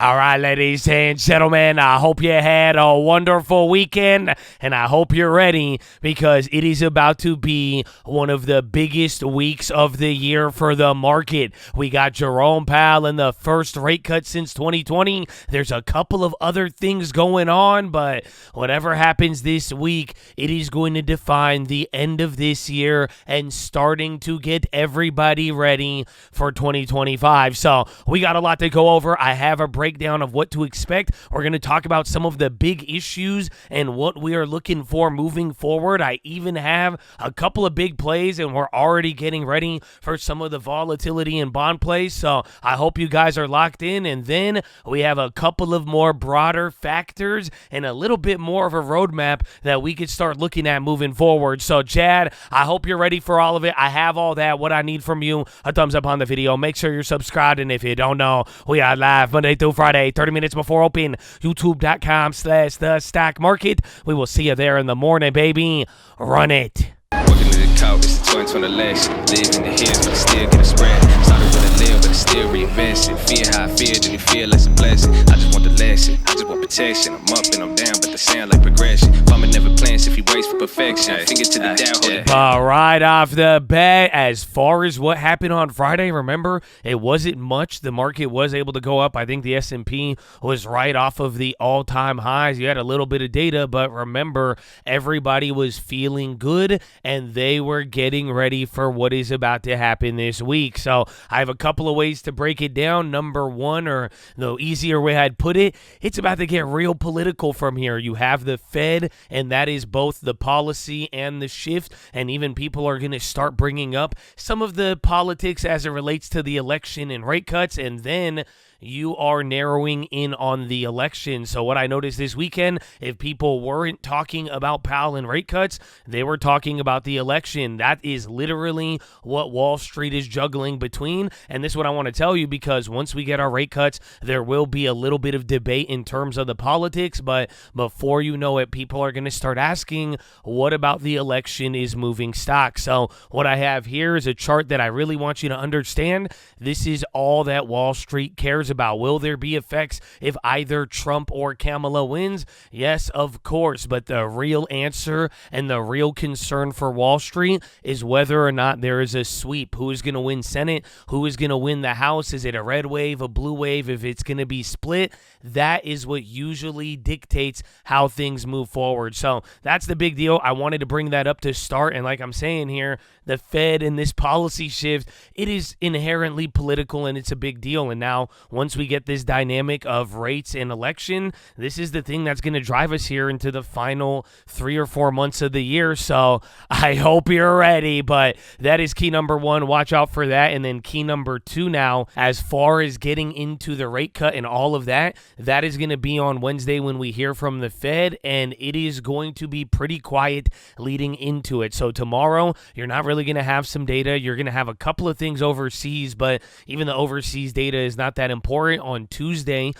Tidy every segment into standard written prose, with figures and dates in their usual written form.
All right, ladies and gentlemen, I hope you had a wonderful weekend, and I hope you're ready because it is about to be one of the biggest weeks of the year for the market. We got Jerome Powell in the first rate cut since 2020. There's a couple of other things going on, but whatever happens this week, it is going to define the end of this year and starting to get everybody ready for 2025. So we got a lot to go over. I have a breakdown of what to expect. We're going to talk about some of the big issues and what we are looking for moving forward. I even have a couple of big plays, and we're already getting ready for some of the volatility in bond plays. So I hope you guys are locked in. And then we have a couple of more broader factors and a little bit more of a roadmap that we could start looking at moving forward. So Chad, I hope you're ready for all of it. I have all that. What I need from you, a thumbs up on the video. Make sure you're subscribed. And if you don't know, we are live Monday through Friday, 30 minutes before open, youtube.com/the stock market. We will see you there in the morning, baby. Run it. Working to the couch, it's the 2020 election. Live in the hills, but I still get a spread. Started with a live, but I still reinvest it. Feel how I feel, then you feel like a blessing. I just want the lesson, I just want protection. I'm up and I'm down, but the sound like progression. Farmer never plans if he waits for perfection. Finger to the down, hold it. Right off the bat, as far as what happened on Friday, remember, it wasn't much. The market was able to go up. I think the S&P was right off of the all-time highs. You had a little bit of data, but remember, everybody was feeling good, and they were getting ready for what is about to happen this week. So I have a couple of ways to break it down. Number one, or the easier way I'd put it, it's about to get real political from here. You have the Fed, and that is both the policy and the shift, and even people are going to start bringing up some of the politics as it relates to the election and rate cuts, and then you are narrowing in on the election. So what I noticed this weekend, if people weren't talking about Powell and rate cuts, they were talking about the election. That is literally what Wall Street is juggling between. And this is what I want to tell you, because once we get our rate cuts, there will be a little bit of debate in terms of the politics. But before you know it, people are going to start asking, what about the election is moving stocks? So what I have here is a chart that I really want you to understand. This is all that Wall Street cares about. Will there be effects if either Trump or Kamala wins? Yes, of course. But the real answer and the real concern for Wall Street is whether or not there is a sweep. Who is going to win Senate? Who is going to win the House? Is it a red wave, a blue wave? If it's going to be split, that is what usually dictates how things move forward. So that's the big deal. I wanted to bring that up to start. And like I'm saying here, the Fed and this policy shift, it is inherently political, and it's a big deal. And now once we get this dynamic of rates and election, this is the thing that's going to drive us here into the final 3 or 4 months of the year. So I hope you're ready, but that is key number one. Watch out for that. And then key number two now, as far as getting into the rate cut and all of that, that is going to be on Wednesday when we hear from the Fed, and it is going to be pretty quiet leading into it. So tomorrow, you're not really going to have some data. You're going to have a couple of things overseas, but even the overseas data is not that important. On Tuesday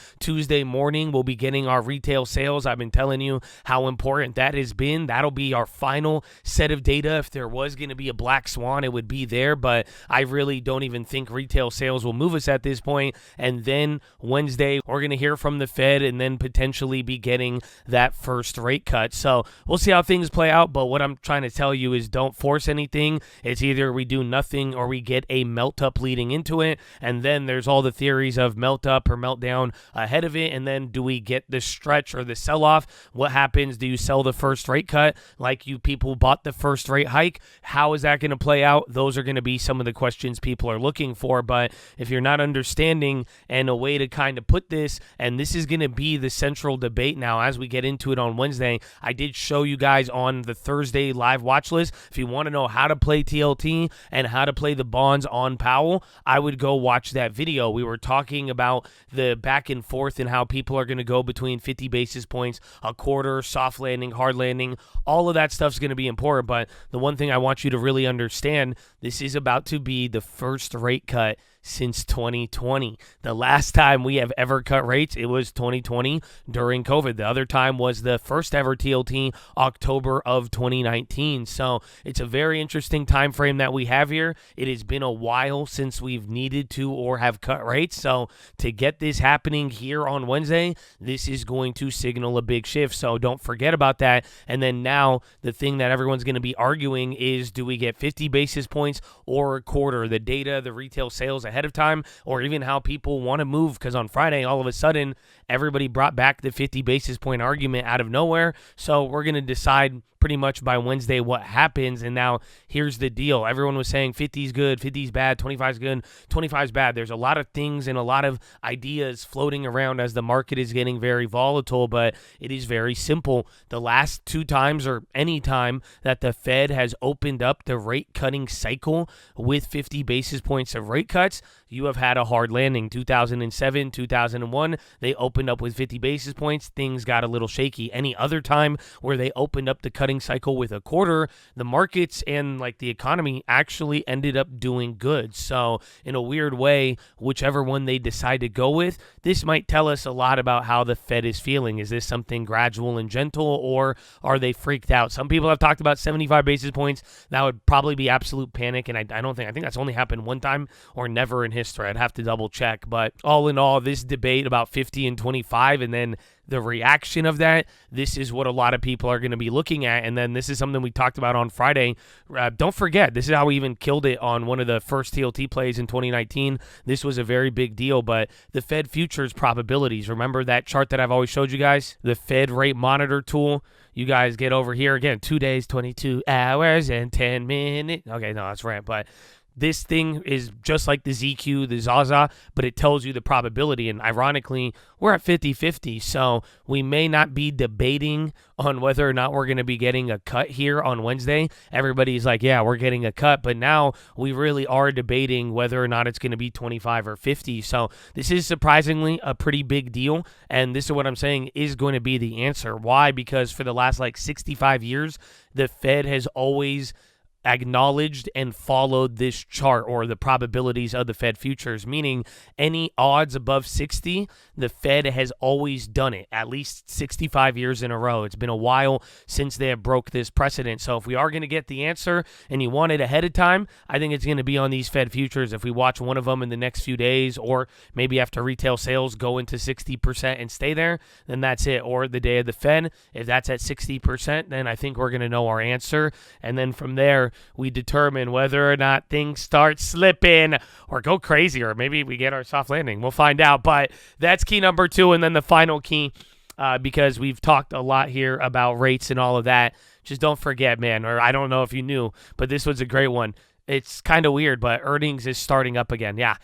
morning, we'll be getting our retail sales. I've been telling you how important that has been. That'll be our final set of data. If there was going to be a black swan, it would be there, but I really don't even think retail sales will move us at this point. And then Wednesday, we're going to hear from the Fed and then potentially be getting that first rate cut. So we'll see how things play out, but what I'm trying to tell you is don't force anything. It's either we do nothing or we get a melt up leading into it, and then there's all the theories of melt up or meltdown ahead of it, and then do we get the stretch or the sell-off? What happens? Do you sell the first rate cut like you people bought the first rate hike? How is that going to play out? Those are going to be some of the questions people are looking for, but if you're not understanding and a way to kind of put this, and this is going to be the central debate now as we get into it on Wednesday. I did show you guys on the Thursday live watch list. If you want to know how to play TLT and how to play the bonds on Powell, I would go watch that video. We were talking about the back and forth and how people are going to go between 50 basis points, a quarter, soft landing, hard landing. All of that stuff's going to be important, but the one thing I want you to really understand, this is about to be the first rate cut since 2020. The last time we have ever cut rates, it was 2020 during COVID. The other time was the first ever TLT, October of 2019. So it's a very interesting time frame that we have here. It has been a while since we've needed to or have cut rates. So to get this happening here on Wednesday, this is going to signal a big shift. So don't forget about that. And then now the thing that everyone's going to be arguing is, do we get 50 basis points or a quarter? The data, the retail sales ahead of time, or even how people want to move, because on Friday, all of a sudden, everybody brought back the 50 basis point argument out of nowhere. So we're going to decide pretty much by Wednesday what happens. And now here's the deal. Everyone was saying 50 is good, 50 is bad, 25 is good, 25 is bad. There's a lot of things and a lot of ideas floating around as the market is getting very volatile, but it is very simple. The last two times, or any time that the Fed has opened up the rate cutting cycle with 50 basis points of rate cuts, you have had a hard landing. 2007, 2001, they opened up with 50 basis points. Things got a little shaky. Any other time where they opened up the cutting cycle with a quarter, the markets and like the economy actually ended up doing good. So in a weird way, whichever one they decide to go with, this might tell us a lot about how the Fed is feeling. Is this something gradual and gentle, or are they freaked out? Some people have talked about 75 basis points. That would probably be absolute panic. And I think that's only happened one time or never in history. I'd have to double check. But all in all, this debate about 50 and 25 and then the reaction of that, this is what a lot of people are going to be looking at. And then this is something we talked about on Friday. Don't forget, this is how we even killed it on one of the first TLT plays in 2019. This was a very big deal, but the Fed futures probabilities, remember that chart that I've always showed you guys? The Fed rate monitor tool. You guys get over here again, 2 days, 22 hours, and 10 minutes. Okay, no, that's right, but this thing is just like the ZQ, the Zaza, but it tells you the probability. And ironically, we're at 50-50, so we may not be debating on whether or not we're going to be getting a cut here on Wednesday. Everybody's like, yeah, we're getting a cut, but now we really are debating whether or not it's going to be 25 or 50. So this is surprisingly a pretty big deal, and this is what I'm saying is going to be the answer. Why? Because for the last 65 years, the Fed has always acknowledged and followed this chart, or the probabilities of the Fed futures, meaning any odds above 60, the Fed has always done it, at least 65 years in a row. It's been a while since they have broke this precedent. So if we are going to get the answer and you want it ahead of time, I think it's going to be on these Fed futures. If we watch one of them in the next few days, or maybe after retail sales go into 60% and stay there, then that's it. Or the day of the Fed, if that's at 60%, then I think we're going to know our answer. And then from there, we determine whether or not things start slipping or go crazy, or maybe we get our soft landing. We'll find out. But that's key number 2. And then the final key, because we've talked a lot here about rates and all of that, just don't forget, man, or I don't know if you knew, but this was a great one. It's kind of weird, but earnings is starting up again. Yeah,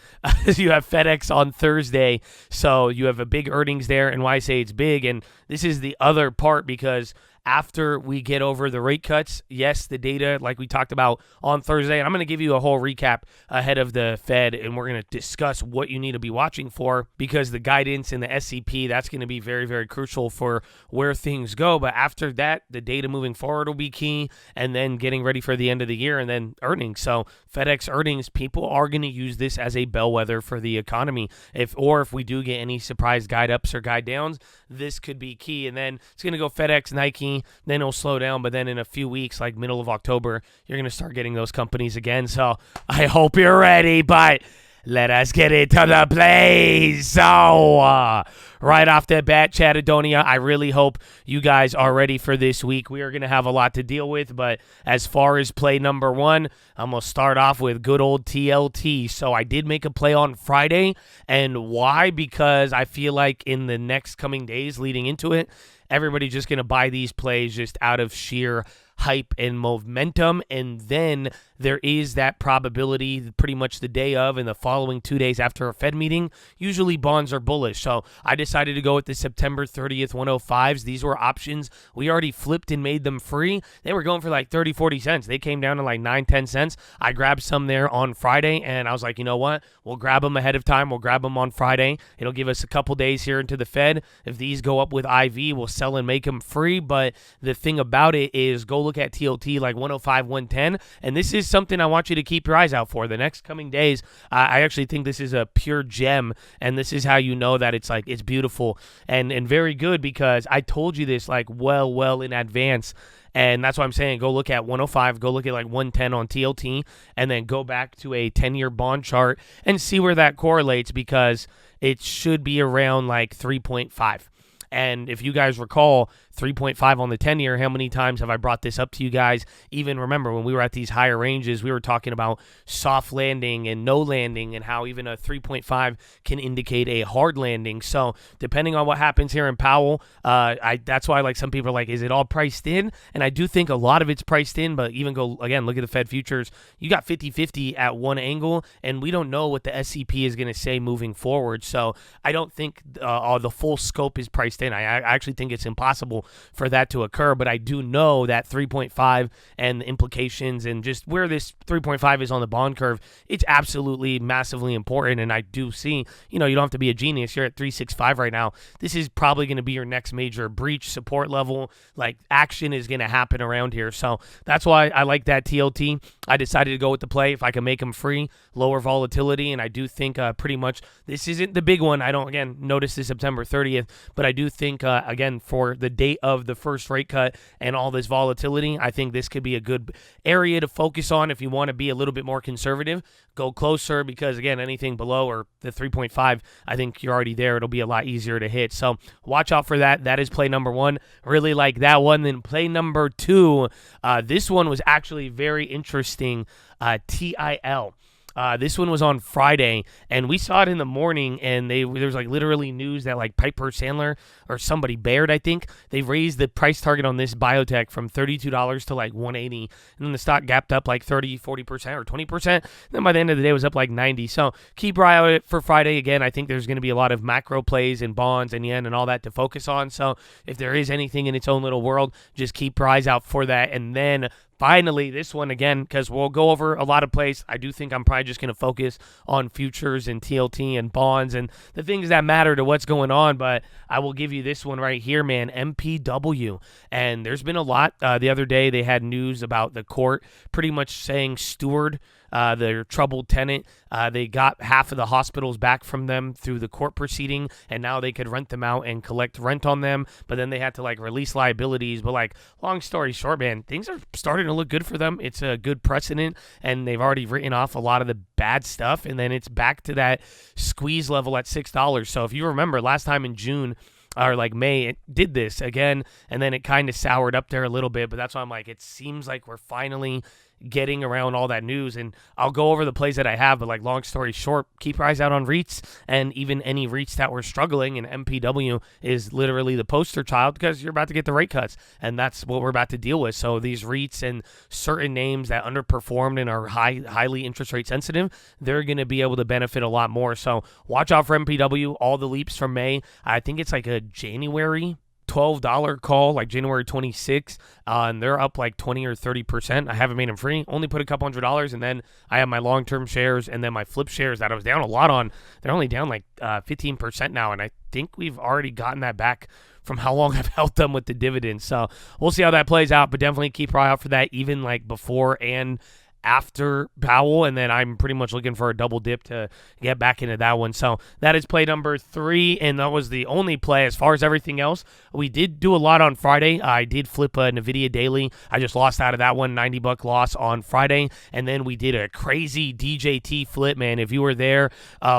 you have FedEx on Thursday, so you have a big earnings there. And why I say it's big, and this is the other part, because after we get over the rate cuts, yes, the data, like we talked about on Thursday, and I'm going to give you a whole recap ahead of the Fed, and we're going to discuss what you need to be watching for, because the guidance in the SCP, that's going to be very, very crucial for where things go. But after that, the data moving forward will be key, and then getting ready for the end of the year, and then earnings. So FedEx earnings, people are going to use this as a bellwether for the economy. If we do get any surprise guide ups or guide downs, this could be key. And then it's going to go FedEx, Nike, then it'll slow down, but then in a few weeks, like middle of October, you're going to start getting those companies again. So I hope you're ready, but let us get into the plays. So right off the bat, Chattadonia, I really hope you guys are ready for this week. We are going to have a lot to deal with, but as far as play number 1, I'm going to start off with good old TLT. So I did make a play on Friday, and why? Because I feel like in the next coming days leading into it, everybody's just going to buy these plays just out of sheer hype and momentum. And then there is that probability pretty much the day of and the following 2 days after a Fed meeting, usually bonds are bullish. So I decided to go with the September 30th 105s. These were options. We already flipped and made them free. They were going for like 30, 40 cents. They came down to like 9, 10 cents. I grabbed some there on Friday, and I was like, you know what? We'll grab them ahead of time. We'll grab them on Friday. It'll give us a couple days here into the Fed. If these go up with IV, we'll sell and make them free. But the thing about it is, go look at TLT like 105, 110, and this is is something I want you to keep your eyes out for. The next coming days, I actually think this is a pure gem, and this is how you know that it's like it's beautiful and very good, because I told you this like well in advance. And that's why I'm saying go look at 105, go look at like 110 on TLT, and then go back to a 10-year bond chart and see where that correlates, because it should be around like 3.5. And if you guys recall, 3.5 on the 10-year, how many times have I brought this up to you guys? Even remember when we were at these higher ranges, we were talking about soft landing and no landing, and how even a 3.5 can indicate a hard landing. So depending on what happens here in Powell, that's why like some people are like, is it all priced in? And I do think a lot of it's priced in, but even go, again, look at the Fed futures. You got 50-50 at one angle, and we don't know what the SCP is going to say moving forward. So I don't think the full scope is priced in. I actually think it's impossible for that to occur, but I do know that 3.5 and the implications and just where this 3.5 is on the bond curve, it's absolutely massively important. And I do see, you don't have to be a genius. You're at 365 right now. This is probably going to be your next major breach support level. Like, action is going to happen around here. So that's why I like that TLT. I decided to go with the play if I can make them free, lower volatility, and I do think pretty much this isn't the big one. I don't, again, notice this September 30th, but I do think, again, for the date of the first rate cut and all this volatility, I think this could be a good area to focus on if you want to be a little bit more conservative. Go closer, because, again, anything below or the 3.5, I think you're already there. It'll be a lot easier to hit. So watch out for that. That is play number one. Really like that one. Then play number two, this one was actually very interesting, TIL. This one was on Friday, and we saw it in the morning, and there was like literally news that like Piper Sandler or somebody, Baird, I think, they raised the price target on this biotech from $32 to like $180, and then the stock gapped up like 30, 40% or 20%. And then by the end of the day, it was up like 90. So keep your eye out for Friday. Again, I think there's going to be a lot of macro plays and bonds and yen and all that to focus on. So if there is anything in its own little world, just keep your eyes out for that. And then finally, this one again, because we'll go over a lot of plays. I do think I'm probably just going to focus on futures and TLT and bonds and the things that matter to what's going on. But I will give you this one right here, man, MPW. And there's been a lot. The other day, they had news about the court pretty much saying Steward, their troubled tenant, they got half of the hospitals back from them through the court proceeding, and now they could rent them out and collect rent on them, but then they had to like release liabilities. But like, long story short, man, things are starting to look good for them. It's a good precedent, and they've already written off a lot of the bad stuff, and then it's back to that squeeze level at $6. So if you remember last time in June, or like May, it did this again, and then it kind of soured up there a little bit. But that's why I'm like, it seems like we're finally getting around all that news. And I'll go over the plays that I have, but like, long story short, keep your eyes out on REITs, and even any REITs that were struggling, and MPW is literally the poster child, because you're about to get the rate cuts, and that's what we're about to deal with. So these REITs and certain names that underperformed and are highly interest rate sensitive, they're going to be able to benefit a lot more. So watch out for MPW. All the leaps from May, I think it's like a January $12 call, like January 26th, and they're up like 20 or 30%. I haven't made them free, only put a couple $100, and then I have my long-term shares and then my flip shares that I was down a lot on. They're only down like 15% now, and I think we've already gotten that back from how long I've held them with the dividends. So we'll see how that plays out, but definitely keep your eye out for that, even like before and after Powell, and then I'm pretty much looking for a double dip to get back into that one. So that is play number 3, and that was the only play. As far as everything else, we did do a lot on Friday. I did flip a NVIDIA daily. I just lost out of that one, $90 loss on Friday, and then we did a crazy DJT flip, man. If you were there,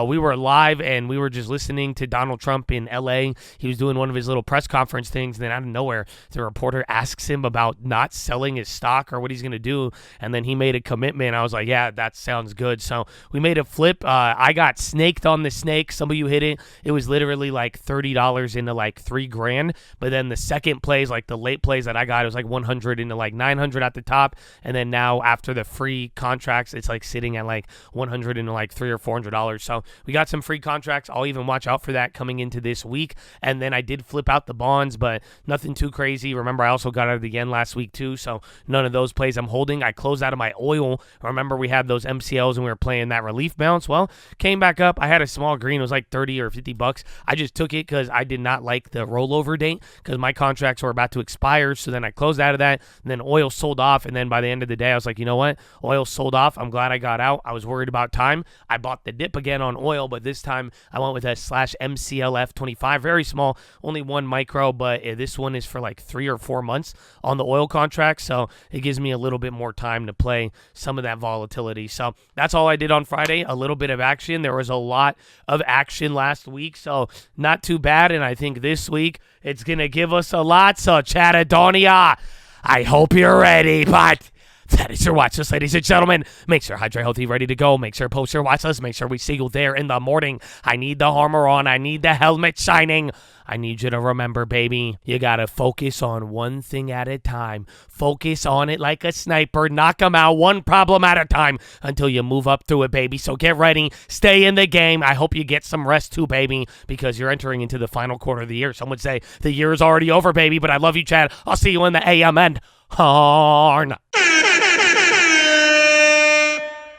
we were live, and we were just listening to Donald Trump in LA. He was doing one of his little press conference things, and then out of nowhere, the reporter asks him about not selling his stock or what he's going to do, and then he made a commitment. I was like, yeah, that sounds good. So we made a flip. I got snaked on the snake. Some of you hit it. It was literally like $30 into like $3,000. But then the second plays, like the late plays that I got, it was like 100 into like 900 at the top. And then now after the free contracts, it's like sitting at like 100 into like $300 or $400. So we got some free contracts. I'll even watch out for that coming into this week. And then I did flip out the bonds, but nothing too crazy. Remember, I also got out of the yen last week too. So none of those plays I'm holding. I closed out of my oil fuel. Remember we had those MCLs and we were playing that relief bounce? Well, came back up. I had a small green. It was like 30 or 50 bucks. I just took it because I did not like the rollover date because my contracts were about to expire. So then I closed out of that, and then oil sold off. And then by the end of the day, I was like, you know what? Oil sold off. I'm glad I got out. I was worried about time. I bought the dip again on oil, but this time I went with a /MCLF25. Very small, only 1 micro, but this one is for like 3 or 4 months on the oil contract. So it gives me a little bit more time to play some of that volatility. So that's all I did on Friday. A little bit of action. There was a lot of action last week, so not too bad. And I think this week it's going to give us a lot. So Chattadonia, I hope you're ready, but that is your watch list, ladies and gentlemen. Make sure hydrate healthy, ready to go. Make sure post your watch list. Make sure we see you there in the morning. I need the armor on. I need the helmet shining. I need you to remember, baby, you got to focus on one thing at a time. Focus on it like a sniper. Knock them out one problem at a time until you move up through it, baby. So get ready. Stay in the game. I hope you get some rest too, baby, because you're entering into the final quarter of the year. Some would say the year is already over, baby, but I love you, Chad. I'll see you in the AM end. Harn.